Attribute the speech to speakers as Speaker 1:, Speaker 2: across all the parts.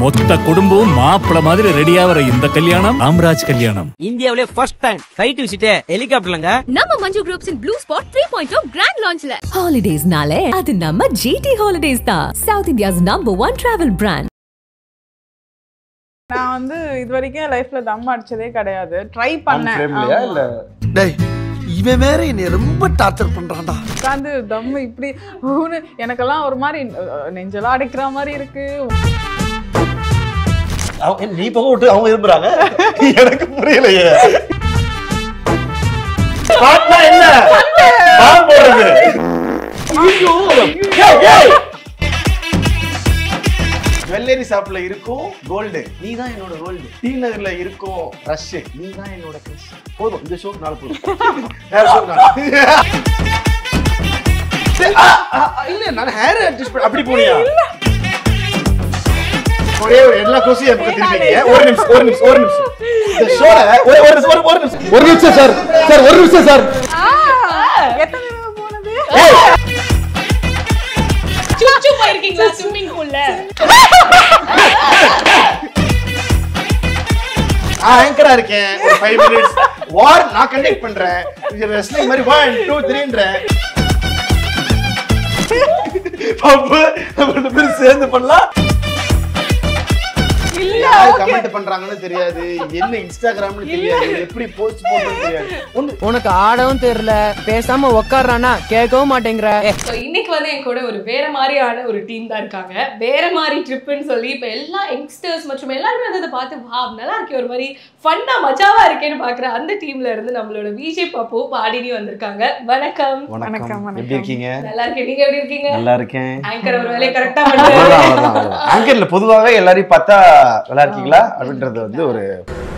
Speaker 1: மொத்த குடும்பம் மாப்பிள மாதிரி ரெடியாவற இந்த கல்யாணம் ராம்ராஜ் கல்யாணம்.
Speaker 2: இந்தியாவிலே ஃபர்ஸ்ட் டைம் ஃளைட் விசிட்டே ஹெலிகாப்டர்லங்க.
Speaker 3: நம்ம Manju groups in blue spot 3.0 grand லான்ச்ல.
Speaker 4: ஹாலிடேஸ்னாலே அது நம்ம ஜிடி ஹாலிடேஸ் தான். South India's #1 travel brand.
Speaker 5: நான் வந்து இது வரைக்கும் லைஃப்ல தம் அடிச்சதே கிடையாது. ட்ரை பண்ணேன்.
Speaker 6: இல்ல டேய் இவன் வேற என்ன ரொம்ப டார்ச்சர் பண்றான்டா.
Speaker 5: உட்காந்து தம் இப்படி எனக்கெல்லாம் ஒரு மாதிரி நெஞ்செல்லாம் அடைக்கிற மாதிரி இருக்கு.
Speaker 6: நீ போக விட்டு அவங்க இருந்துறாங்க. எனக்கு புரியலையே. பாட்னா என்ன பாம் போடுறது. ஐயோ ஏய் ஜுவல்லரி ஷாப்ல இருக்கும் கோல்டு, நீ தான் என்னோட கோல்டு. டி நகர்ல இருக்கும் ரஷ், நீ தான் என்னோட கிரஷ். போதும், இந்த ஷோக்கு நாள் போதும். இல்ல நான் ஹேர் அட்ஜஸ்ட் அப்படி போனியா? ஒரே எல்லா கோசியும் எப்ப திருப்பீங்க? ஒரு நிமிஷம் இந்த ஷோல ஒரு நிமிஷம் சார் ஒரு நிமிஷம் சார்.
Speaker 5: எத்தனை தடவை போனது?
Speaker 3: சுச்சு போயிருக்கீங்களா ஸ்விமிங் பூல்ல?
Speaker 6: ஆங்கரா இருக்கேன். ஒரு 5 minutes வார் நான் கண்டக்ட் பண்றேன். இது ரெஸ்லிங் மாதிரி 1 2 3ன்ற பாப்பு நம்ம பேர் சேர்ந்து பண்ணலாம். யாரு கமெண்ட் பண்றாங்கன்னு தெரியாது, என்ன இன்ஸ்டாகிராம்னு தெரியாது, எப்படி போஸ்ட் போடுறதுன்னு தெரியாது.
Speaker 2: உனக்கு ஆடவும் தெரியல, பேசாம உட்கார்றானா கேட்கவும் மாட்டேங்கிற.
Speaker 3: சோ இன்னைக்கு வந்து என் கூட ஒரு வேற மாதிரியான ஒரு டீம் தான் இருக்காங்க. வேற மாதிரி ட்ரிப்னு சொல்லி இப்ப எல்லா யங்ஸ்டர்ஸ் மற்றும் எல்லாருமே வந்து அதை பார்த்து வாவ் நல்லா இருக்கே, ஒரு மாதிரி ஃபன்னா மஜாவா இருக்கேன்னு பாக்குற அந்த டீம்ல இருந்து நம்மளோட விஜய் பாப்பு பாடினி வந்திருக்காங்க. வணக்கம்.
Speaker 6: வணக்கம். எப்படி இருக்கீங்க?
Speaker 3: நல்லா இருக்கேன். நீங்க எப்படி இருக்கீங்க?
Speaker 6: நல்லா இருக்கேன்.
Speaker 3: ஆங்கர் ஒரு வேலையை கரெக்டா பண்றாரு.
Speaker 6: ஆங்கர்ல பொதுவாவே எல்லாரையும் பார்த்தா நல்லா இருக்கீங்களா அப்படின்றது வந்து ஒரு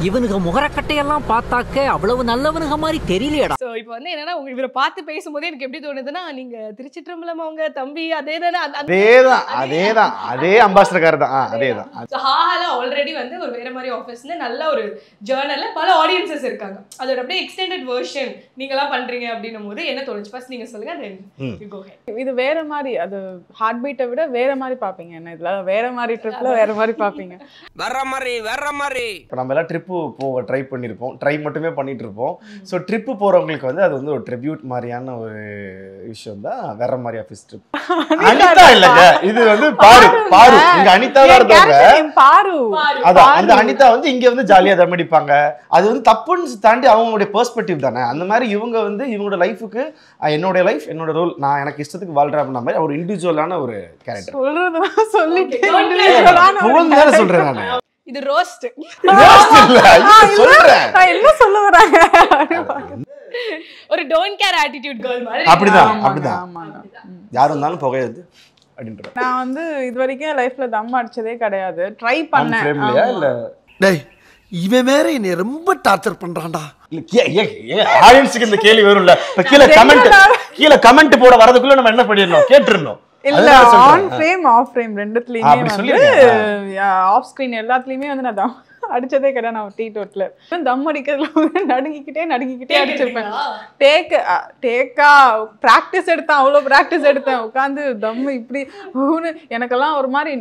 Speaker 2: இவனுக்கு முகரக்கட்டையெல்லாம் பார்த்தாக்க அவ்வளவு நல்லவனுங்க மாதிரி தெரியலையடா.
Speaker 3: சோ இப்போ வந்து என்னன்னா உங்க இவரை பார்த்து பேசும்போது எனக்கு எப்படி தோணுதுன்னா நீங்க திருச்சிற்றம்பலம் அவங்க தம்பி
Speaker 6: அதே அம்பாசிடர் தான். அதேதான்.
Speaker 3: ஹாஹால ஆல்ரெடி வந்து ஒரு வேற மாதிரி ஆஃபீஸ்ல நல்ல ஒரு ஜர்னல்ல பல ஆடியன்சஸ் இருக்காங்க. அதோட அப்படியே எக்ஸ்டெண்டட் வெர்ஷன் நீங்க எல்லாம் பண்றீங்க அப்படின்னும் போது என்ன தோணுச்சு? ஃபர்ஸ்ட் நீங்க சொல்லுங்க.
Speaker 5: இது வேற மாதிரி, அது ஹார்ட் பீட்டை விட வேற மாதிரி பாப்பீங்க. என்ன இதுல வேற மாதிரி ட்ரிப்ல வேற மாதிரி பாப்பீங்க.
Speaker 2: வேற மாதிரி
Speaker 6: இப்போ நம்ம எல்லாம் ட்ரிப்பு போக ட்ரை பண்ணியிருப்போம், ட்ரை மட்டுமே பண்ணிட்டு இருப்போம். ஸோ ட்ரிப்பு போகிறவங்களுக்கு வந்து அது வந்து ஒரு ட்ரிபியூட் மாதிரியான ஒரு விஷயம் தான் வேற மாதிரி ஆஃபீஸ் ட்ரிப். அனிதா இல்லைங்க, இது வந்து பாரு இங்க அனிதா தான் இருக்காங்க. அதான் அந்த அனிதா வந்து இங்க வந்து ஜாலியா தம்மடிப்பாங்க. அது வந்து தப்புன்னு தாண்டி அவங்களுடைய பெர்ஸ்பெக்டிவ் தானே. அந்த மாதிரி இவங்க வந்து இவங்களோட லைஃபுக்கு என்னோட லைஃப் என்னோட ரோல், நான் எனக்கு இஷ்டத்துக்கு வாழ்றேன் அப்படின்ற மாதிரி ஒரு இண்டிவிஜுவலான ஒரு கேரக்டர். சொல்றேன் நான்.
Speaker 3: இது ரோஸ்ட்
Speaker 6: சொல்றேன்.
Speaker 5: என்ன சொல்ல வராங்க?
Speaker 3: ஒரு டோன்ட் கேர் ஆட்டிட்யூட் கேர்ள் மாதிரி.
Speaker 6: அப்படிதான். யாரும் இருந்தாலும் புகையாது அப்படின்ற.
Speaker 5: நான் வந்து இது வரைக்கும் லைஃப்ல தம் அடிச்சதே கிடையாது. ட்ரை பண்ணேன்.
Speaker 6: இல்ல
Speaker 7: டேய் இவன் வேற என்ன ரொம்ப டார்ச்சர் பண்றான்டா.
Speaker 6: ஆடியன்ஸ்க்கு இந்த கேள்வி வரும்ல. இப்ப கீழ கமெண்ட் போட வரதுக்குள்ள நம்ம என்ன பண்ணிடணும் கேட்டுறணும்.
Speaker 5: இல்ல ஆன் ஃப்ரேம் ஆஃப் ஃப்ரேம் ரெண்டுத்துலயுமே வந்து ஆஃப் ஸ்கிரீன் எல்லாத்துலயுமே வந்து நான் தம் அடிச்சதே கிடையாது. நான் டீ டோட்ல தம் அடிக்கிறதுல நடுங்கிக்கிட்டே அடிச்சிருப்பேன். டேக்கா பிராக்டிஸ் எடுத்தேன், அவ்வளோ பிராக்டிஸ் எடுத்தேன். உட்காந்து தம் இப்படி எனக்கெல்லாம் ஒரு மாதிரி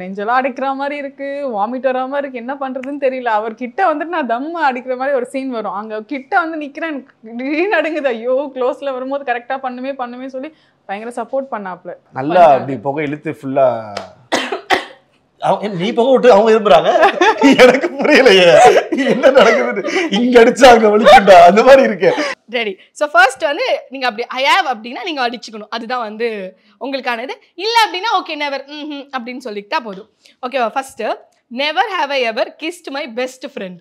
Speaker 5: நெஞ்செல்லாம் அடைக்கிற மாதிரி இருக்கு, வாமிட் வர மாதிரி இருக்கு, என்ன பண்றதுன்னு தெரியல. அவர் கிட்ட வந்துட்டு நான் தம் அடிக்கிற மாதிரி ஒரு சீன் வரும். அங்க கிட்ட வந்து நிக்கிறேன், திடீர்னு நடுங்குது. ஐயோ க்ளோஸ்ல வரும்போது கரெக்டா பண்ணுமே சொல்லி பயங்கர சப்போர்ட் பண்ணாப்ல.
Speaker 6: நல்லா அப்படி புகை இழுத்து ஃபுல்லா நீ புகை விட்டு அவங்க இருந்துறாங்க. எனக்கு புரியலையே என்ன நடக்குது. இங்க அடிச்சா அங்க வலிக்குண்டா அந்த மாதிரி இருக்கு.
Speaker 3: ரெடி. சோ ஃபர்ஸ்ட் வந்து நீங்க அப்படி ஐ ஹேவ் அப்படினா நீங்க அடிச்சுக்கணும். அதுதான் வந்து உங்களுக்கானது. இல்ல அப்படினா ஓகே நெவர் அப்படின்னு சொல்லிட்டா போதும். ஓகேவா? First never have I ever kissed my best friend.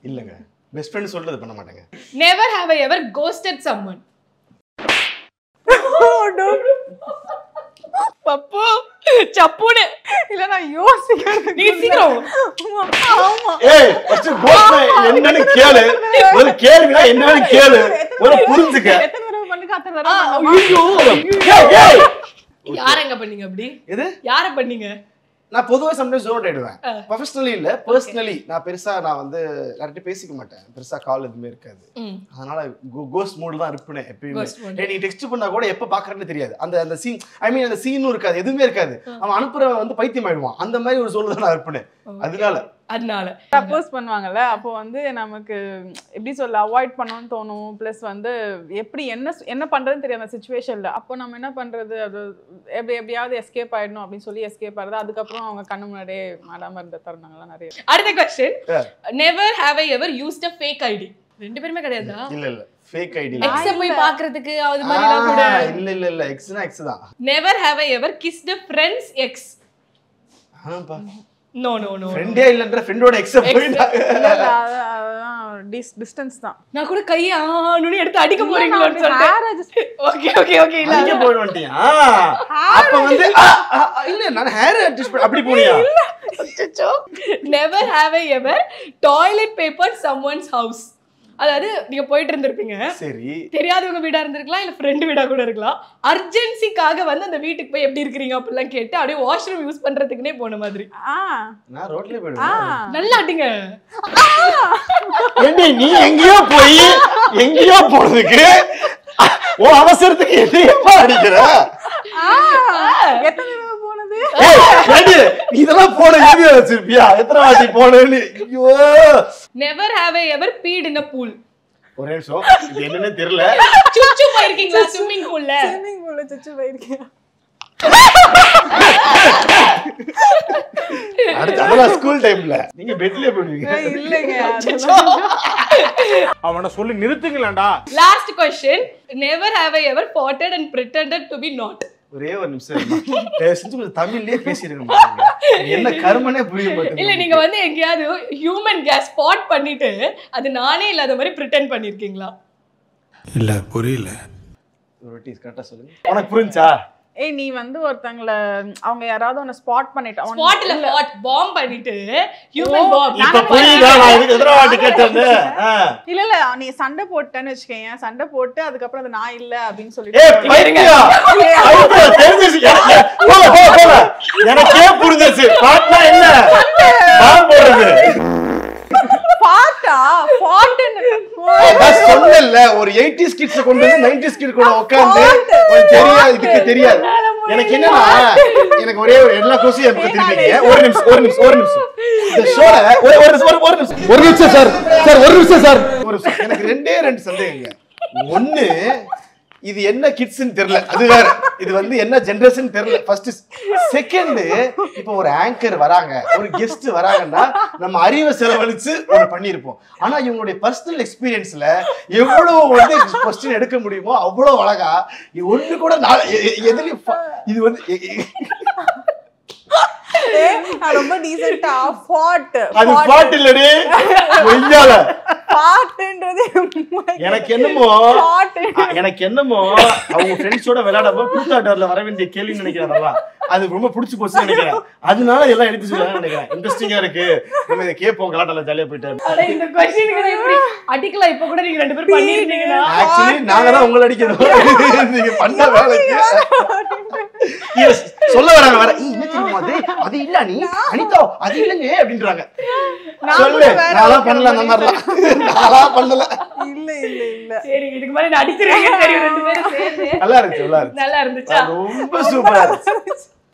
Speaker 6: இல்லங்க, பெஸ்ட் ஃப்ரெண்ட் சொல்றது பண்ண மாட்டேங்க.
Speaker 3: never have I ever ghosted someone. பப்பு சப்புனே
Speaker 5: இல்ல நான் யோசிக்கிறேன்.
Speaker 3: நீ சீக்கிரம்.
Speaker 5: ஆமா.
Speaker 6: ஏய் ஃபர்ஸ்ட் கோஸ்ட் என்னன்னு கேளு. ஒரு கேள்வினா என்னன்னு கேளு. ஒரு புரிஞ்சுக்க.
Speaker 5: எத்தனை தடவை பண்ணுங்க அத்தனை தடவை.
Speaker 6: ஐயோ. ஏய்
Speaker 3: யாரங்க பண்ணீங்க அப்படி?
Speaker 6: எது?
Speaker 3: யார பண்ணீங்க?
Speaker 6: நான் பொதுவாக சம்டைம்ஸ் ஜோன் ஆயிடுவேன். ப்ரொஃபஷனலி இல்ல, பர்சனலி நான் பெருசா நான் வந்து யார்கிட்ட பேசிக்க மாட்டேன், பெருசா கால் எதுவுமே இருக்காது. அதனால கோஸ்ட் மூட் தான் இருப்பேன் எப்பயுமே. நீ டெக்ஸ்ட் பண்ணா கூட எப்ப பாக்குறேன்னு தெரியாது. அந்த சீன் ஐ மீன் அந்த சீனும் இருக்காது, எதுவுமே இருக்காது. அவன் அனுப்புறவன் வந்து பைத்தியம் ஆயிடுவான். அந்த மாதிரி ஒரு சூழல் தான் நான் இருப்பேன்.
Speaker 3: அதனால
Speaker 5: ப்ரப்போஸ் பண்ணுவாங்கல்ல, அப்போ வந்து நமக்கு எப்படி சொல்ல அவாய்ட் பண்ணணும்னு தோணும். ப்ளஸ் வந்து எப்படி என்ன பண்றதுன்னு தெரியும் அந்த சிச்சுவேஷன்ல. அப்போ நம்ம என்ன பண்றது, அது எப்படியாவது எஸ்கேப் ஆயிடணும் அப்படின்னு சொல்லி எஸ்கேப் ஆகுது. அதுக்கப்புறம் அவங்க கண்ணு முன்னாடியே மாடாம இருந்த தருணங்கள்லாம் நிறைய.
Speaker 3: அடுத்த question, never have I ever used a fake ID? ரெண்டு பேருமே கிடையாதா?
Speaker 6: இல்ல ஃபேக் ஐடி
Speaker 3: எக்ஸ் போய் பார்க்கிறதுக்கு அது மாதிரிலாம் கூட
Speaker 6: இல்ல எக்ஸ்னா எக்ஸ் தான்.
Speaker 3: Never have I ever kissed a friend's ex?
Speaker 6: ஆம்பா
Speaker 3: நோ
Speaker 6: ஃப்ரெண்டே இல்லன்ற ஃப்ரெண்டோட எக்ஸ் போயிட்டாங்க.
Speaker 5: டிஸ்டன்ஸ் தான்.
Speaker 3: நான் கூட கையை ஆனுன்னு எடுத்து அடிக்க போறீங்களோன்னு சொல்லிட்டு ஓகே இல்ல
Speaker 6: அடிக்க போய் வந்துட்டியா? அப்ப வந்து இல்ல நான் ஹேர் அட்ஜஸ்ட் அப்படி போனியா?
Speaker 3: Never have I ever toilet paper someone's house. அதாவது நீங்க போயிட்டு இருந்திருப்பீங்க, சரி, தெரியாதவங்க வீடா இருந்திருக்கலாம், இல்ல ஃப்ரெண்ட் வீடா கூட இருக்கலாம். அர்ஜென்சிக்காக வந்து அந்த வீட்டுக்கு போய் எப்படி இருக்கீங்க அப்படிலாம் கேட்டு அப்படியே வாஷ்ரூம் யூஸ் பண்றதுக்குனே போன மாதிரி.
Speaker 6: நான் ரோட்ல போயிடுவேன்.
Speaker 3: நல்லா அடிங்க.
Speaker 6: ஏண்டி நீ எங்கேயோ போறதுக்கு ஓ அவசரத்துக்கு என்னையப்பா அடிக்கிற?
Speaker 5: எத்தனை தடவை போனது?
Speaker 6: இதெல்லாம் போன ஏரியா வச்சிருப்பியா? எத்தனை வாட்டி போனேன்னு? ஐயோ.
Speaker 3: Never have I ever been in a pool?
Speaker 6: ஒரே நிமிஷம், இது என்னன்னு தெரியல.
Speaker 3: சுச்சு போயிருக்கீங்களா ஸ்விமிங் பூல்ல?
Speaker 5: ஸ்விமிங் பூல்ல சுச்சு போயிருக்கேன்.
Speaker 6: அடுத்த ஸ்கூல் டைம்ல நீங்க பெட்லயே போடுவீங்க.
Speaker 5: இல்லங்க,
Speaker 6: அவன சொல்லி நிறுத்துங்களேன்டா.
Speaker 3: Last question, never have I ever farted and pretended to be not?
Speaker 6: ஒரே ஒரு நிமிஷம் பேசிட்டு கொஞ்சம் தமிழ்லயே பேசிருங்க. என்ன கர்மனே புரிய மாட்டேங்குது.
Speaker 3: இல்ல நீங்க வந்து எங்கயாவது ஹியூமன் கேஸ் ஸ்பாட் பண்ணிட்டு அது நானே இல்லாத மாதிரி பிரிட்டெண்ட் பண்ணிருக்கீங்களா?
Speaker 7: இல்ல புரியல.
Speaker 6: ஒரு வாட்டி கரெக்ட்டா சொல்லுங்க. உனக்கு புரிஞ்சா?
Speaker 5: ஏய் நீ வந்து ஒருத்தங்கள அவங்க யாராவது உன்னை ஸ்பாட் பண்ணிட்டாங்க.
Speaker 3: ஸ்பாட் இல்ல ஸ்பாட் பாம் பண்ணிட்டு ஹியூமன் பாம்.
Speaker 6: இப்ப புரியுதா நான் இதுக்கு எதிரா வாட்டி கேட்டேன்னு?
Speaker 5: இல்ல நீ சண்டை போட்டேன்னு வெச்சுக்கேன், சண்டை போட்டு அதுக்கு அப்புறம் அது நான் இல்ல அப்படினு சொல்லிட்டு
Speaker 6: ஏய் பைத்தியா ஐயோ தெரிஞ்சிச்சு. போல எனக்கே புரிஞ்சிச்சு. பாட்னா என்ன பாம் போடுறது?
Speaker 5: பாட்டா பாட்டுன்னு
Speaker 6: நான் சொன்னேன்ல, ஒரு 80s கிட்ஸ் கொண்டு வந்து 90s கிட் கூட உட்கார்ந்து தெரியாது, இதுக்கு தெரியாது. எனக்கு என்னன்னா எனக்கு ஒரே ஒரு எல்லா கோசியும் எனக்கு தெரியுங்க. ஒரு நிமிஷம் இந்த ஷோல ஒரு நிமிஷம் சார் எனக்கு ரெண்டு சந்தேகங்க. ஒண்ணு, இது என்ன கிட்ஸ்ன்னு தெரியல, அது வேற. இது வந்து என்ன ஜெனரேஷன் தெரியல. ஃபர்ஸ்ட் செகண்ட், இப்போ ஒரு ஆங்கர் வராங்க, ஒரு கெஸ்ட் வராங்கன்னா நம்ம அறிவை செலவழிச்சு ஒன்று பண்ணியிருப்போம். ஆனா இவங்களுடைய பர்சனல் எக்ஸ்பீரியன்ஸ்ல எவ்வளவு வந்து கொஸ்டின் எடுக்க முடியுமோ அவ்வளவு அழகா ஒண்ணு கூட எதுலயும் இது வந்து
Speaker 5: ரொம்ப டீசென்ட்டா ஃபாட்
Speaker 6: அது ஃபாட் இல்லடி வெய்யால
Speaker 5: ஃபாட்ன்றது
Speaker 6: எனக்கு என்னமோ அவங்க ஃப்ரெண்ட்ஸோட விளையாடப்போ கூத்தாட்டர்ல வர வேண்டிய கேள்வி நினைக்கிறேன். அது ரொம்ப பிடிச்சி போச்சுன்னு நினைக்கிறேன். அதனால எல்லாம் எடுத்து சொல்லுவாங்க நினைக்கிறேன். இன்ட்ரெஸ்டிங்கா இருக்கு, நம்ம இதை கேட்போம். கலாட்டால ஜாலியா போயிட்டு
Speaker 3: இந்த क्वेश्चन எப்படி அடிக்கலாம்? இப்ப கூட நீங்க ரெண்டு பேரும் பண்ணிருக்கீங்களா?
Speaker 6: ஆக்சுவலி நாங்க தான் உங்களை அடிக்கணும். நீங்க பண்ண வேலைக்கு சொல்ல வராங்க வேற. என்ன தெரியுமா அது இல்ல நீ அனிதா அது இல்லங்க அப்படின்றாங்க. சொல்லு நான் பண்ணல, அந்த மாதிரிலாம் நான் பண்ணல.
Speaker 5: இல்ல
Speaker 3: சரி, இதுக்கு மேல நான் அடிச்சிருக்கேன் தெரியும். ரெண்டு பேரும் சேர்ந்து
Speaker 6: நல்லா
Speaker 3: இருந்துச்சா?
Speaker 6: ரொம்ப சூப்பரா இருந்துச்சு.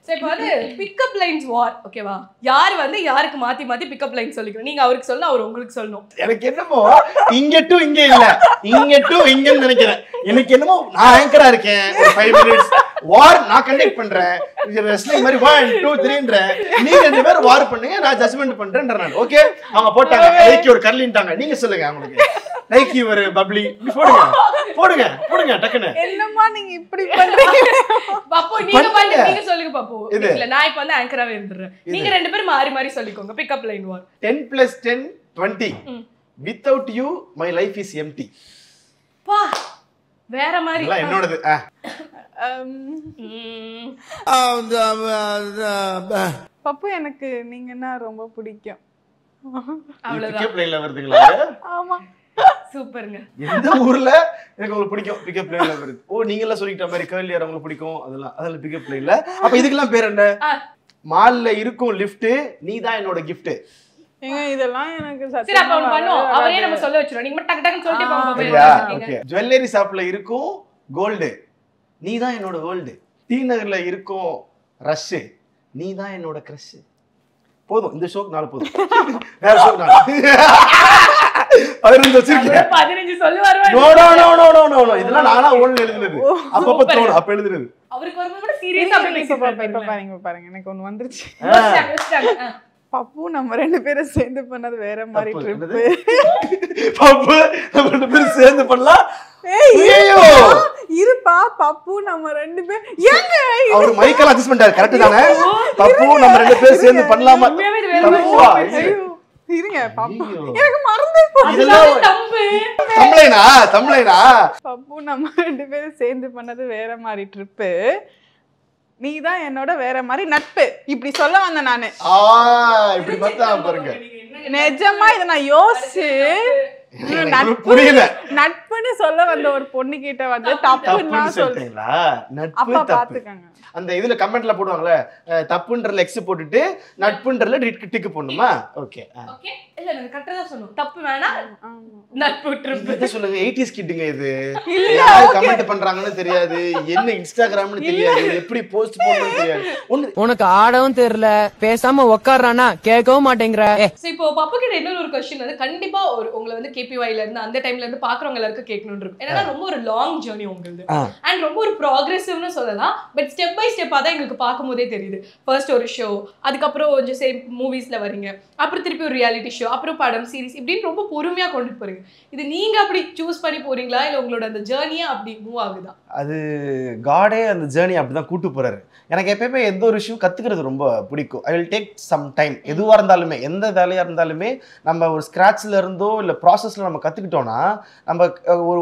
Speaker 3: சரி, இப்போ வந்து பிக்கப் லைன்ஸ் வார், ஓகேவா? யார் வந்து யாருக்கு மாத்தி பிக்கப் லைன் சொல்லிக்கணும். நீங்க அவருக்கு சொல்லணும், அவர் உங்களுக்கு சொல்லணும்.
Speaker 6: எனக்கு என்னமோ இங்க டு இங்க இல்ல, இங்க டு இங்கன்னு நினைக்கிறேன். எனக்கு என்னமோ நான் ஆங்கரா இருக்கேன், ஒரு 5 மினிட்ஸ் வார் நான் கண்டக்ட் பண்றேன். ரெஸ்லிங் மாதிரி 1 2 3ன்றேன். நீங்க ரெண்டு பேரும் வார் பண்ணுங்க, நான் ஜட்ஜ்மெண்ட் பண்றேன்றேன் நான். ஓகே, அவங்க போட்டாங்க லைக் ஒரு கர்லின்ட்டாங்க. நீங்க சொல்லுங்க அவங்களுக்கு லைக் ஒரு பப்ளி போடுங்க டக்குன்னு.
Speaker 5: என்னம்மா நீங்க இப்படி பண்றீங்க?
Speaker 3: பாப்போ நீங்க சொல்லுங்க பாப்போ. இல்ல நான் இப்ப வந்து ஆங்கராவே இருந்துறேன். நீங்க ரெண்டு பேரும் மாறி சொல்லிக்கோங்க. Pickup line war.
Speaker 6: 10 + 10 20. Without you my life is empty.
Speaker 3: பா வேற மாதிரி.
Speaker 6: இல்ல என்னோடது.
Speaker 5: பப்பு எனக்கு நீங்கன்னா ரொம்ப பிடிக்கும்.
Speaker 3: அவ்வளவுதான்.
Speaker 6: பிக்கப் லைன்ல வருதுங்களா?
Speaker 5: ஆமா
Speaker 3: சூப்பர்ங்க.
Speaker 6: எந்த ஊர்ல எனக்கு உங்களுக்கு பிடிக்கும் பிக்கப் லைன்ல வருது? ஓ நீங்க எல்லாம் சொல்லிட்ட மாதிரி கர்லியர் உங்களுக்கு பிடிக்கும், அதெல்லாம் பிக்கப் லைன்ல. அப்ப இதுக்கெல்லாம் பேர் என்ன? மால்ல இருக்கும் லிஃப்ட், நீ தான் என்னோட கிஃப்ட்.
Speaker 5: ஏங்க இதெல்லாம் எனக்கு
Speaker 3: சரி அப்ப
Speaker 5: சத்தியமா
Speaker 3: ஒண்ணு பண்ணுவோம்,
Speaker 5: வராது.
Speaker 3: அவரே நம்ம சொல்ல வச்சிரோம். நீங்க மட்டும் டக்கு டக்குன்னு சொல்லிட்டு போங்க
Speaker 6: சரியா?
Speaker 3: பாப்பா.
Speaker 6: ஓகே. ஜுவல்லரி ஷாப்ல இருக்கும் கோல்டு, நீ தான் என்னோட வேர்ல்டு. டி நகர்ல இருக்கும் ரஷ், நீ தான் என்னோட கிரஷ். போதும், இந்த ஷோக்கு 4 போதும். வேற ஷோக்கு 4. 15 வச்சிருக்கேன்.
Speaker 3: 15 சொல்லுவாரு.
Speaker 6: No no no no no no no, இதெல்லாம் நானா ஓன்ல எழுதுனது. அப்பப்ப தோணும், அப்ப எழுதுனது.
Speaker 3: அவருக்கு வரும்போது கூட சீரியஸா அப்படி
Speaker 5: இப்ப
Speaker 3: பேசிட்டு
Speaker 5: பாருங்க எனக்கு ஒண்ணு வந்துருச்சு.
Speaker 3: யோசிச்சாங்க.
Speaker 5: பப்பு நம்ம 2 பேரும் சேர்ந்து பண்ணது வேற மாதிரி
Speaker 6: தப்பு.
Speaker 5: ட்ரிப்.
Speaker 6: என்னது? பப்பு நம்ம 2 பேரும் சேர்ந்து பண்ணலாம். ஐயோ
Speaker 5: இருப்பா பப்பு நம்ம 2 பேர் ஏங்க
Speaker 6: அவர் மைக்கேல் அட்ஜஸ்ட் பண்ணிட்டாரு. கரெக்ட் தானே? பப்பு நம்ம 2 பேரும் சேர்ந்து பண்ணலாமா?
Speaker 3: உண்மையாவே இது வேற மாதிரி
Speaker 6: தப்புவா?
Speaker 5: ஐயோ இருங்க பப்பு
Speaker 6: ஐயோ.
Speaker 5: எனக்கு மறந்தே போச்சு.
Speaker 6: இதெல்லாம்
Speaker 3: தம்பு.
Speaker 6: தம்ப்ளைனா
Speaker 5: பப்பு நம்ம 2 பேரும் சேர்ந்து பண்ணது வேற மாதிரி ட்ரிப். நீ தான் என்னோட வேற மாதிரி நட்பு. இப்படி சொல்ல வந்தேன் நானு.
Speaker 6: இப்படி பார்த்தா பாருங்க.
Speaker 5: நிஜமா இத நான் யோசிச்சு
Speaker 6: புரியல.
Speaker 5: நட்புன்னு சொல்ல வந்த ஒரு பொண்ணு கிட்ட வந்து தப்புன்னு நான் சொல்றேன்.
Speaker 6: சொல்றீங்களா? நட்பு
Speaker 5: அப்பா
Speaker 6: தப்பு.
Speaker 5: பாத்துக்கங்க.
Speaker 6: அந்த இதுல கமெண்ட்ல போடுவாங்கல, தப்புன்றல எக்ஸ் போட்டுட்டு நட்புன்றல டிக் போடணுமா? ஓகே.
Speaker 3: ஓகே இல்ல நான் கரெக்ட்டா தான் சொன்னோம். தப்பு வேணா நட்பு ட்ரிப்.
Speaker 6: இது சொல்லுங்க, 80s கிட்டுங்க இது.
Speaker 5: இல்ல,
Speaker 6: யாரு
Speaker 5: okay.
Speaker 6: கமெண்ட் பண்றாங்கன்னு தெரியாது, என்ன இன்ஸ்டாகிராம்னு தெரியாது, எப்படி போஸ்ட் போடணும்னு தெரியாது.
Speaker 8: உனக்கு ஆடவும் தெரியல, பேசாம உட்கார்றானா கேட்கவும் மாட்டேங்கிற.
Speaker 3: சோ இப்போ பப்பு கிட்ட இன்னொரு ஒரு क्वेश्चन வந்து கண்டிப்பா ஒரு உங்களை வந்து கேபிஒய்ல இருந்து அந்த டைம்ல இருந்து பாக்குறவங்க எல்லாருக்கும் கேட்கணும்னு இருக்கு. ஏன்னா ரொம்ப ஒரு லாங் ஜர்னி உங்களுக்கு அண்ட் ரொம்ப ஒரு ப்ராக்ரெசிவ்னு சொல்லலாம். பட் ஸ்டெப் பை ஸ்டெப்பா தான் எங்களுக்கு பார்க்கும்போதே தெரியுது. ஃபர்ஸ்ட் ஒரு ஷோ, அதுக்கப்புறம் கொஞ்சம் சேம் மூவிஸ்ல வரீங்க, அப்புறம் திருப்பி ஒரு ரியாலிட்டி ஷோ, அப்புறம் படம், சீரிஸ், இப்படின்னு ரொம்ப பொறுமையா கொண்டு போறீங்க. இது நீங்க அப்படி சூஸ் பண்ணி போறீங்களா இல்ல உங்களோட அந்த ஜர்னியா அப்படி மூவ் ஆகுதா?
Speaker 6: அது காடே அந்த ஜேர்னி அப்படிதான் கூட்டு போறாரு. எனக்கு எப்பயுமே எந்த ஒரு விஷயம் கத்துக்கிறது ரொம்ப பிடிக்கும். I will take some time. எதுவாக இருந்தாலுமே, எந்த வேலையாக இருந்தாலுமே நம்ம ஒரு ஸ்க்ராட்ச்ல இருந்தோ இல்லை ப்ராசஸ்ல நம்ம கற்றுக்கிட்டோன்னா நம்ம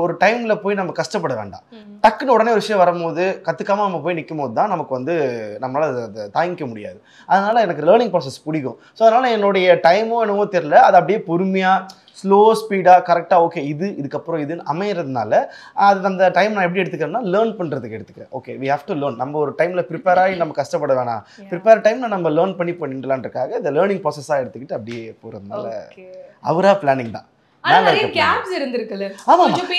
Speaker 6: ஒரு டைம்ல போய் நம்ம கஷ்டப்பட வேண்டாம். டக்குன்னு உடனே ஒரு விஷயம் வரும்போது கற்றுக்காம நம்ம போய் நிற்கும் போது தான் நமக்கு வந்து நம்மளால் அதை தாங்கிக்க முடியாது. அதனால எனக்கு லேர்னிங் ப்ராசஸ் பிடிக்கும். ஸோ அதனால என்னுடைய டைமோ என்னவோ தெரியல, அது அப்படியே பொறுமையாக ஸ்லோ ஸ்பீடாக கரெக்டாக ஓகே இதுக்கப்புறம் இதுன்னு அமையறதுனால அது அந்த டைம் நான் எப்படி எடுத்துக்கிறேன்னா லேர்ன் பண்ணுறதுக்கு எடுத்துக்கிறேன். Okay we have to learn. நம்ம ஒரு டைமில் ப்ரிப்பேர் ஆகி நம்ம கஷ்டப்பட வேணாம், ப்ரிப்பேர் டைமில் நம்ம லேர்ன் பண்ணி பண்ணிடலான்றக்காக இந்த லேர்னிங் ப்ராசஸாக எடுத்துக்கிட்டு அப்படியே போகிறதுனால அவரா பிளானிங் தான்.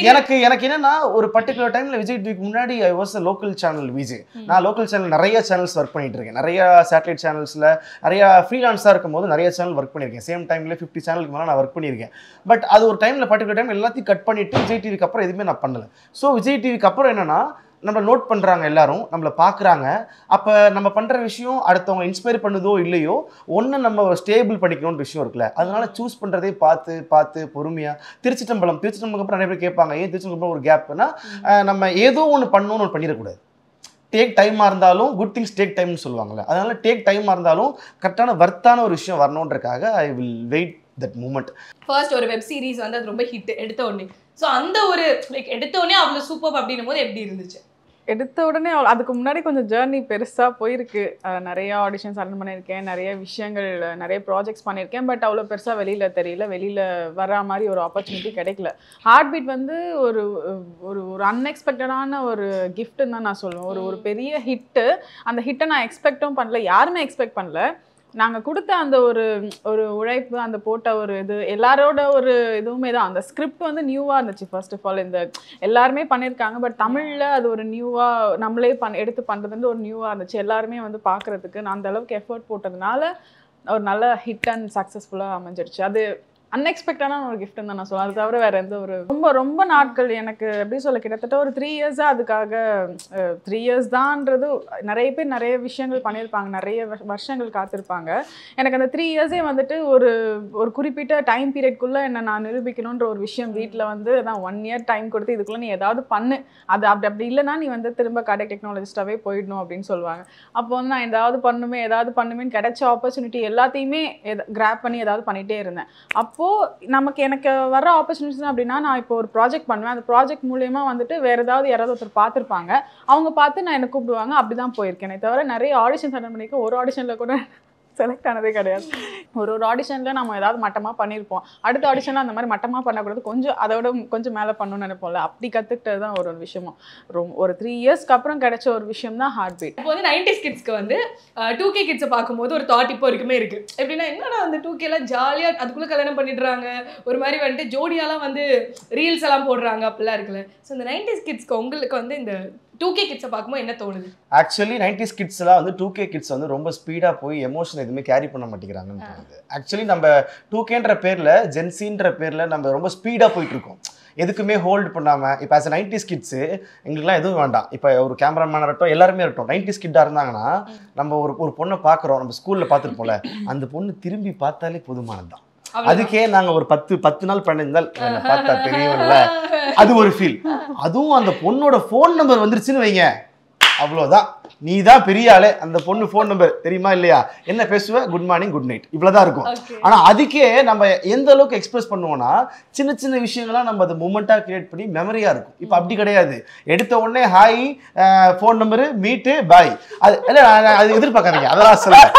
Speaker 6: எனக்கு என்னன்னா ஒரு பர்டிகுலர் டைம்ல விஜய் டிவிக்கு முன்னாடி I was a local channel Vijay. நான் லோக்கல் சேனல் நிறைய சேனல்ஸ் ஒர்க் பண்ணிட்டு இருக்கேன். நிறைய சேட்டலைட் சேனல்ஸ்ல நிறைய ஃப்ரீலான்ஸா இருக்கும் போது நிறைய சேனல் ஒர்க் பண்ணியிருக்கேன். சேம் டைம்ல 50 சேனலுக்கு மேலே நான் ஒர்க் பண்ணியிருக்கேன். பட் அது ஒரு டைம்ல பர்டிகுலர் டைம் எல்லாத்தையும் கட் பண்ணிட்டு விஜய் டிவிக்கு அப்புறம் எதுவுமே நான் பண்ணல. ஸோ விஜய் டிவிக்கு அப்புறம் என்னன்னா நம்மளை நோட் பண்ணுறாங்க, எல்லாரும் நம்மளை பார்க்குறாங்க. அப்போ நம்ம பண்ணுற விஷயம் அடுத்தவங்க இன்ஸ்பயர் பண்ணுதோ இல்லையோ ஒன்று நம்ம ஸ்டேபிள் பண்ணிக்கணும்னு விஷயம் இருக்குல்ல. அதனால சூஸ் பண்ணுறதே பார்த்து பொறுமையாக. திருச்சிட்டம்பலத்துக்கு அப்புறம் நிறைய பேர் கேட்பாங்க, ஏன் திருச்சிட்டம்பலம் ஒரு கேப்னா நம்ம ஏதோ ஒன்று பண்ணணும்னு ஒன்று பண்ணிடக்கூடாது. டேக் டைமாக இருந்தாலும் குட் திங்ஸ் டேக் டைம்னு சொல்லுவாங்கள்ல, அதனால டேக் டைமாக இருந்தாலும் கரெக்டான வர்த்தான ஒரு விஷயம் வரணுன்றக்காக I will wait that moment.
Speaker 3: First ஒரு வெப் சீரிஸ் வந்து அது ரொம்ப ஹிட் எடுத்த உடனே. ஸோ அந்த ஒரு லைக் எடுத்த உடனே அவ்வளோ சூப்பர் அப்படின்னும் போது எப்படி இருந்துச்சு?
Speaker 5: எடுத்த உடனே அதுக்கு முன்னாடி கொஞ்சம் ஜேர்னி பெருசாக போயிருக்கு. நிறைய ஆடிஷன்ஸ் அட்டன் பண்ணியிருக்கேன், நிறைய விஷயங்கள் நிறைய ப்ராஜெக்ட்ஸ் பண்ணியிருக்கேன். பட் அவ்வளோ பெருசாக வெளியில் தெரியல, வெளியில் வர மாதிரி ஒரு ஆப்பர்ச்சுனிட்டி கிடைக்கல. ஹார்ட் பீட் வந்து ஒரு ஒரு ஒரு அன்எக்ஸ்பெக்டடான ஒரு கிஃப்ட்டுன்னு தான் நான் சொல்லுவேன். ஒரு பெரிய ஹிட்டு. அந்த ஹிட்டை நான் எக்ஸ்பெக்டும் பண்ணல, யாருமே எக்ஸ்பெக்ட் பண்ணல. நாங்கள் கொடுத்த அந்த ஒரு ஒரு உழைப்பு, அந்த போட்ட ஒரு இது எல்லாரோட ஒரு இதுவுமே தான். அந்த ஸ்கிரிப்ட் வந்து நியூவாக இருந்துச்சு. ஃபர்ஸ்ட் ஆஃப் ஆல் இந்த எல்லாருமே பண்ணியிருக்காங்க, பட் தமிழில் அது ஒரு நியூவாக நம்மளே எடுத்து பண்ணுறது வந்து ஒரு நியூவாக இருந்துச்சு. எல்லாருமே வந்து பார்க்குறதுக்கு நான் அந்த அளவுக்கு எஃபர்ட் போட்டதுனால ஒரு நல்ல ஹிட் அண்ட் சக்ஸஸ்ஃபுல்லாக அமைஞ்சிருச்சு. அது அன்எக்ஸ்பெக்டான ஒரு கிஃப்ட்னு தான் நான் சொல்லுவேன். அது தவிர வேற எந்த ஒரு ரொம்ப நாட்கள் எனக்கு எப்படி சொல்ல, கிட்டத்தட்ட ஒரு 3 இயர்ஸாக அதுக்காக 3 இயர்ஸ் தான்ன்றது நிறைய பேர் நிறைய விஷயங்கள் பண்ணியிருப்பாங்க, நிறைய வருஷங்கள் காத்திருப்பாங்க. எனக்கு அந்த 3 இயர்ஸே வந்துட்டு ஒரு குறிப்பிட்ட டைம் பீரியட்குள்ளே என்னை நான் நிரூபிக்கணுன்ற ஒரு விஷயம் வீட்டில் வந்து நான் 1 இயர் டைம் கொடுத்து இதுக்குள்ளே நீ ஏதாவது பண்ணு, அது அப்படி இல்லைனா நீ வந்து திரும்ப கார்டியாக் டெக்னாலஜிஸ்டாகவே போயிடணும் அப்படின்னு சொல்லுவாங்க. அப்போ வந்து நான் ஏதாவது பண்ணுமேன்னு கிடைச்ச ஆப்பர்ச்சுனிட்டி எல்லாத்தையுமே கிராப் பண்ணி ஏதாவது பண்ணிகிட்டே இருந்தேன். எனக்கு வர ஆப்பர்ச்சுனிட்டிஸ் அப்படின்னா நான் இப்போ ஒரு ப்ராஜெக்ட் பண்ணுவேன், அந்த ப்ராஜெக்ட் மூலமா வந்துட்டு வேற யாராவது ஒருத்தர் பார்த்துருப்பாங்க, அவங்க பார்த்து நான் என்ன கூப்பிடுவாங்க, அப்படிதான் போயிருக்கேனே தவிர நிறைய ஆடிஷன்ஸ் அட்டன் பண்ணியிருக்கேன். ஒரு ஆடிஷன்ல கூட செலக்ட் ஆனதே கிடையாது. ஒரு ஆடிஷனில் நம்ம ஏதாவது மட்டமாக பண்ணியிருப்போம், அடுத்த ஆடிஷனில் அந்த மாதிரி மட்டமாக பண்ணக்கூடாது, கொஞ்சம் அதோட கொஞ்சம் மேலே பண்ணணும்னு நினைப்போம்ல. அப்படி கற்றுக்கிட்டது தான் ஒரு விஷயமும். ஒரு 3 இயர்ஸ்க்கு அப்புறம் கிடைச்ச ஒரு விஷயம் தான் ஹார்ட் பீட்.
Speaker 3: இப்போ வந்து 90s கிட்ஸ்க்கு வந்து 2K கிட்ஸை பார்க்கும்போது ஒரு தாட் இப்போ வரைக்குமே இருக்கு. எப்படின்னா என்னடா அந்த 2K எல்லாம் ஜாலியா அதுக்குள்ள கல்யாணம் பண்ணிடுறாங்க, ஒரு மாதிரி வந்துட்டு ஜோடியாலாம் வந்து ரீல்ஸ் எல்லாம் போடுறாங்க, அப்படிலாம் இருக்குல்ல. ஸோ இந்த 90s கிட்ஸ்க்கு உங்களுக்கு வந்து இந்த 2K கிட்ஸை பார்க்கும்போது என்ன தோணுது?
Speaker 6: ஆக்சுவலி 90s கிட்ஸ்லாம் வந்து 2K கிட்ஸ் வந்து ரொம்ப ஸ்பீடாக போய் எமோஷன் எதுவுமே கேரி பண்ண மாட்டேங்கிறாங்கன்னு தோணுது. ஆக்சுவலி நம்ம 2Kன்ற பேரில் ஜென்சின்ற பேரில் நம்ம ரொம்ப ஸ்பீடாக போயிட்டு இருக்கோம், எதுக்குமே ஹோல்டு பண்ணாமல். இப்போ ஆஸ் 90s கிட்ஸு எங்களுக்குலாம் எதுவும் வேண்டாம். இப்போ ஒரு கேமராமேனாக இருக்கட்டும், எல்லாருமே இருக்கட்டும், 90s கிட்டாக இருந்தாங்கன்னா நம்ம ஒரு பொண்ணை பார்க்குறோம், நம்ம ஸ்கூலில் பார்த்துருப்போம்ல, அந்த பொண்ணு திரும்பி பார்த்தாலே போதுமானது தான். அதுக்கே நாங்கள் ஒரு 10 நாள் 15 நாள் பார்த்தா தெரியவில்ல, அது ஒரு ஃபீல். அதுவும் அந்த பொண்ணோட ஃபோன் நம்பர் வந்துருச்சுன்னு வைங்க, அவ்வளோதான், நீ தான் பெரிய ஆளே. அந்த பொண்ணு ஃபோன் நம்பர் தெரியுமா இல்லையா, என்ன பேசுவ, குட் மார்னிங் குட் நைட், இவ்வளோதான் இருக்கும். ஆனால் அதுக்கே நம்ம எந்த அளவுக்கு எக்ஸ்பிரஸ் பண்ணுவோம்னா சின்ன சின்ன விஷயங்கள்லாம் நம்ம அதை மூமெண்ட்டாக கிரியேட் பண்ணி மெமரியாக இருக்கும். இப்போ அப்படி கிடையாது, எடுத்த உடனே ஹாய், ஃபோன் நம்பரு, மீட்டு, பாய். அது இல்லை, அது எதிர்பார்க்காதீங்க, அதெல்லாம் சொல்கிறேன்,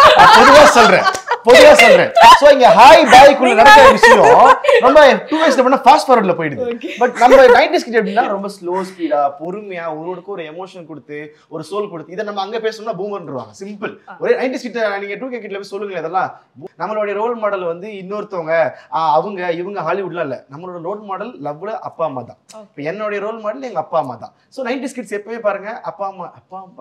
Speaker 6: பொதுவாக சொல்கிறேன். ஸோ இங்கே ஹாய் பாய்க்குள்ள நடக்கிற விஷயம் ரொம்ப 2 வயசுல பண்ணால் ஃபாஸ்ட் ஃபார்வர்டில் போயிடுது. பட் நம்ம 90s கிட்ட எப்படின்னா ரொம்ப ஸ்லோ ஸ்பீடாக பொறுமையாக ஒருவருக்கு ஒரு எமோஷன் கொடுத்து ஒரு சோல் கொடுத்து, இதை நம்ம அங்கே பேசணும்னா பூமர்ன்றுவாங்க, சிம்பிள். ஒரே 90s கிட்ட நீங்கள் 2K கிட்ட போய் சொல்லுங்க, இதெல்லாம் நம்மளுடைய ரோல் மாடல் வந்து இன்னொருத்தவங்க அவங்க இவங்க ஹாலிவுட்லாம் இல்லை, நம்மளோட ரோல் மாடல் லவ்ல அப்பா அம்மா தான். இப்போ என்னுடைய ரோல் மாடல் எங்கள் அப்பா அம்மா தான். ஸோ 90s கிட்ஸ் எப்பவுமே பாருங்க, அப்பா அம்மா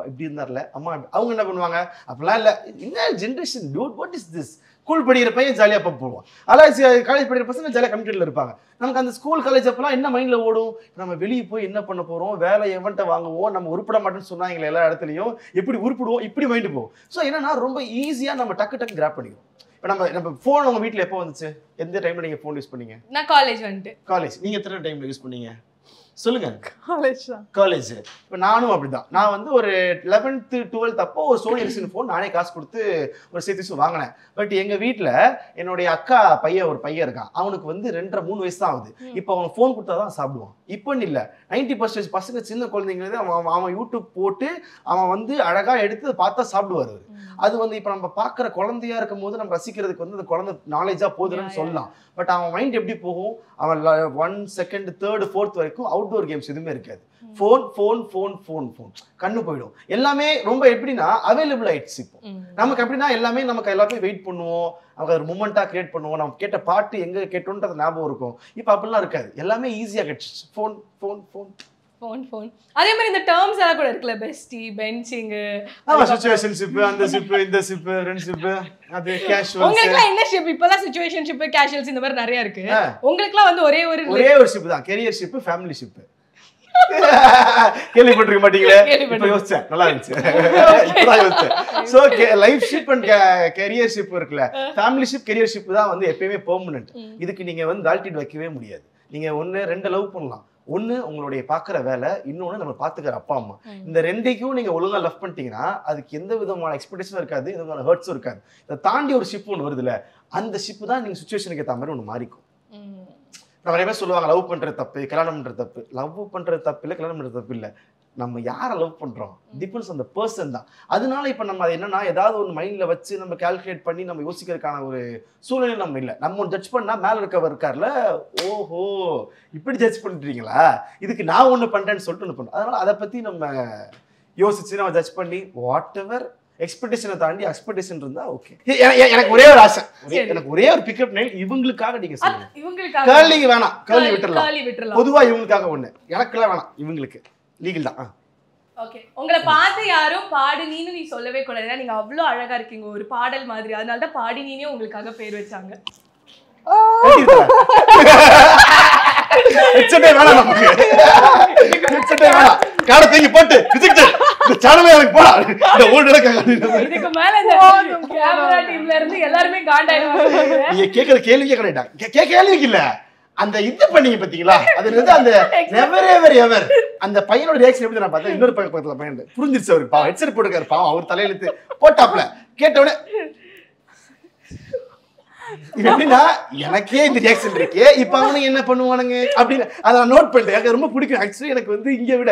Speaker 6: இப்படி இருந்தார்ல, அம்மா அவங்க என்ன பண்ணுவாங்க, அப்படிலாம் இல்லை, என்ன generation dude, what is this. School படிக்கிற பையன் ஜாலியாக அப்போ போடுவான், அதாவது காலேஜ் படிக்கிற பசங்க ஜாலியாக கம்ப்யூட்டரில் இருப்பாங்க. நமக்கு அந்த ஸ்கூல் காலேஜ் அப்பெல்லாம் என்ன மைண்டில் ஓடும், நம்ம வெளியே போய் என்ன பண்ண போகிறோம், வேலை எவன்ட்ட வாங்குவோம், நம்ம உருப்பிட மாட்டேன்னு சொன்னாங்களே எல்லா இடத்துலையும், எப்படி உருப்பிடுவோம், இப்படி மைண்டு போகும். ஸோ என்னன்னா ரொம்ப ஈஸியாக நம்ம டக்கு கிராப் பண்ணிக்கிறோம். இப்போ நம்ம ஃபோன் உங்கள் வீட்டில் எப்போ வந்துச்சு, எந்த டைமில் நீங்கள் ஃபோன் யூஸ் பண்ணீங்க?
Speaker 3: நான் காலேஜ் வந்துட்டு.
Speaker 6: காலேஜ் நீங்கள் எத்தனை டைமில் யூஸ் பண்ணீங்க சொல்லுங்க?
Speaker 5: காலேஜ்.
Speaker 6: இப்போ நானும் அப்படிதான். நான் வந்து ஒரு 11th 12th அப்போ ஒரு சோனி எரிசின் ஃபோன் நானே காசு கொடுத்து ஒரு சேர்த்து வாங்கினேன். பட் எங்கள் வீட்டில் என்னுடைய அக்கா ஒரு பையன் இருக்கான், அவனுக்கு வந்து 2.5 3 வயசு தான் ஆகுது. இப்போ அவன் ஃபோன் கொடுத்தா தான் சாப்பிடுவான். இப்போன்னு இல்லை, 90% பசங்க சின்ன குழந்தைங்களே அவன் யூடியூப் போட்டு அவன் வந்து அழகாக எடுத்து பார்த்தா சாப்பிடுவார். அது வந்து இப்போ நம்ம பார்க்குற குழந்தையா இருக்கும் போது நம்ம ரசிக்கிறதுக்கு வந்து அந்த குழந்தை நாலேஜாக போகுதுன்னு சொல்லலாம். பட் அவன் மைண்ட் எப்படி போகும், அவன் 1 second 3rd 4th வரைக்கும் அவுட்டோர் கேம்ஸ் எதுவுமே இருக்காது. ஃபோன் கண்ணு போயிடும். எல்லாமே ரொம்ப எப்படின்னா அவைலபிள் ஆயிடுச்சு. இப்போ நமக்கு எப்படின்னா நமக்கு எல்லாமே வெயிட் பண்ணுவோம், நமக்கு ஒரு மூமெண்ட்டாக கிரியேட் பண்ணுவோம், நம்ம கேட்ட பாட்டு எங்கே கேட்டோன்றது ஞாபகம் இருக்கும். இப்போ அப்படிலாம் இருக்காது, எல்லாமே ஈஸியாக கிடைச்சிச்சு.
Speaker 3: ஃபோன் அதே மாதிரி இந்த டேர்ம்ஸ் எல்லாம் கூட இருக்குல்ல, பெஸ்டி, பெஞ்சிங்,
Speaker 6: சிச்சுவேஷன்ஷிப், அந்த ஷிப், இந்த ஷிப், ஃப்ரெண்ட்ஷிப், அது கேஷுவல்ஸ்.
Speaker 3: உங்களுக்குலாம் என்ன ஷிப்? இப்போலாம் சிச்சுவேஷன்ஷிப், கேஷுவல்ஸ் இந்த மாதிரி நிறைய இருக்கு. உங்களுக்குலாம் வந்து ஒரே ஒரு
Speaker 6: ஷிப் தான், கெரியர் ஷிப், ஃபேமிலி ஷிப். கேள்விப்பட்டிருக்க மாட்டீங்களே? இப்போ யோசிச்சேன், நல்லா இருந்துச்சு. இப்பதான் யோசிச்சேன். So life ship and career ship இருக்குல்ல, ஃபேமிலி ஷிப், கெரியர் ஷிப் தான் வந்து எப்பயுமே பெர்மனன்ட். இதுக்கு நீங்க வந்து தால்டிட் வைக்கவே முடியாது. நீங்க 2 லவ் பண்ணலாம். ஒன்று உங்களுடைய பார்க்குற வேலை, இன்னொன்று நம்ம பார்த்துக்கிற அப்பா அம்மா. இந்த 2க்கும் நீங்கள் ஒழுங்காக லவ் பண்ணிட்டீங்கன்னா அதுக்கு எந்த விதமான எக்ஸ்பெக்டேஷனும் இருக்காது, எந்த விதமான ஹர்ட்ஸும் இருக்காது. இதை தாண்டி ஒரு ஷிப் ஒன்று வருதுல்ல, அந்த ஷிப்பு தான் நீங்கள் சுச்சுவேஷனுக்கு ஏற்ற மாதிரி ஒன்று மாறிக்கும். நம்ம நிறைய பேர் சொல்லுவாங்க லவ் பண்ணுறது தப்பு, கல்யாணம் பண்ணுறது தப்பு. லவ் பண்ணுறது தப்பு இல்லை, கல்யாணம் பண்ணுறது தப்பு இல்லை. நம்ம யாரை லவ் பண்ணுறோம் டிபெண்ட்ஸ் ஆன் த பர்சன் தான். அதனால இப்போ நம்ம அது என்னன்னா ஏதாவது ஒரு மைண்டில் வச்சு நம்ம கால்குலேட் பண்ணி நம்ம யோசிக்கிறதுக்கான ஒரு சூழ்நிலை நம்ம இல்லை. நம்ம ஒன்று ஜட்ஜ் பண்ணால் மேலே இருக்கார்ல, ஓஹோ இப்படி ஜட்ஜ் பண்ணிட்டீங்களா, இதுக்கு நான் ஒன்று பண்ணுறேன்னு சொல்லிட்டு ஒன்று பண்ணுறோம். அதனால் அதை பற்றி நம்ம யோசிச்சு நம்ம ஜட்ஜ் பண்ணி வாட் எவர் எக்ஸ்பெக்டேஷனை தாண்டி எக்ஸ்பெக்டேஷன் இருந்தா ஓகே. எனக்கு ஒரே ஒரு ஆசை, எனக்கு ஒரே ஒரு பிக்கப் நைல் இவங்களுக்காக நீங்க சொல்லுங்க. கேர்லிங் வேணாம், கேர்லி விட்டுறலாம். பொதுவா இவங்களுக்காக ஒண்ணு, எனக்குலாம் வேணாம், இவங்களுக்கு லீகல் தான்.
Speaker 3: ஓகே, உங்களை பார்த்து யாரும் பாடு நீ சொல்லவே கூடாது, நீங்க அவ்வளோ அழகா இருக்கீங்க, ஒரு பாடல் மாதிரி. அதனால தான் பாடி நீனே உங்களுக்காக பேர் வச்சாங்க. இதுக்கு மேல இந்த கேமரா டீம்ல இருந்து எல்லாரும் காண்டாயிடுவாங்க.
Speaker 6: நீங்க கேக்குற கேள்வியே கரெக்ட்டா கேள்விக்கு இல்ல, அந்த இது பண்ணீங்க பாத்தீங்களா, அது வந்து அந்த நெவர் எவர் எவர் அந்த பையனோட ரியாக்ஷன் எப்படி நான் பார்த்தேன். இன்னொரு பக்கத்துல பையன் புரிஞ்சிருச்சு, அவருக்கு பாவம் ஹெட்செட் போட்டுருக்காரு, பாவம் அவர் தலையெழுத்து போட்டாப்ல கேட்ட உடனே எப்படின்னா எனக்கே இந்த ரியாக்ஷன் இருக்கு, இப்ப அவனுங்க என்ன பண்ணுவானுங்க அப்படின்னு அதை நான் நோட் பண்ணிட்டேன். எனக்கு ரொம்ப பிடிக்கும். ஆக்சுவலி எனக்கு வந்து இங்க விட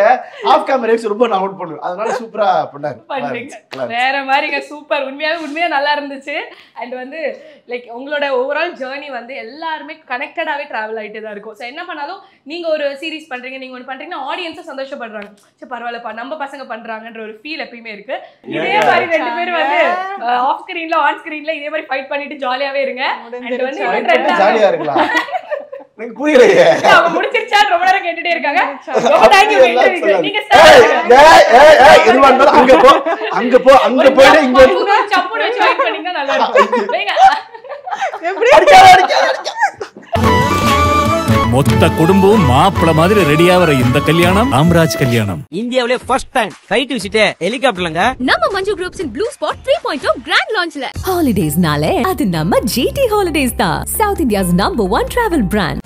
Speaker 6: ஆஃப் கேமரா ரியாக்ஷன் ரொம்ப நான் நோட் பண்ணுவேன். அதனால சூப்பரா பண்ணாரு.
Speaker 3: வேற மாதிரிங்க, சூப்பர். உண்மையா நல்லா இருந்துச்சு. அண்ட் வந்து லைக் உங்களோட ஓவரால் ஜேர்னி வந்து எல்லாருமே கனெக்டடாவே டிராவல் ஆகிட்டே தான் இருக்கும். ஸோ என்ன பண்ணாலும் நீங்க ஒரு சீரிஸ் பண்றீங்க, நீங்க ஒன்று பண்றீங்கன்னா ஆடியன்ஸும் சந்தோஷப்படுறாங்க. சரி பரவாயில்லப்பா நம்ம பசங்க பண்றாங்கன்ற ஒரு ஃபீல் எப்பயுமே இருக்கு. இதே மாதிரி 2 பேரும் வந்து ஆஃப் ஸ்கிரீன்ல ஆன் ஸ்கிரீன்ல இதே மாதிரி ஃபைட் பண்ணிட்டு ஜாலியாவே இருங்க. அண்ட் வந்து
Speaker 6: ஜாலியா இருக்கலாம். எனக்கு புரியலையே.
Speaker 3: அவங்க முடிச்சிருச்சா ரொம்ப நேரம் கேட்டுட்டே இருக்காங்க. ரொம்ப தேங்க் யூ. நீங்க
Speaker 6: அங்க போயிடு இங்க
Speaker 3: சப்புன்னு வச்சு வெயிட் பண்ணீங்கன்னா நல்லா இருக்கும். வேங்க
Speaker 5: எப்படி
Speaker 1: மொத்த குடும்பம் மாப்பிள மாதிரி ரெடியாகிற இந்த கல்யாணம் ராம்ராஜ் கல்யாணம்.
Speaker 9: இந்தியாவிலே ஃபர்ஸ்ட் டைம் ஃளைட் விசிட் ஹெலிகாப்டர்லங்க.
Speaker 4: நம்ம Manju groups in blue spot 3.0 grand லான்ச்ல. ஹாலிடேஸ்னாலே அது நம்ம GT ஹாலிடேஸ் தான். South India's number 1 travel brand.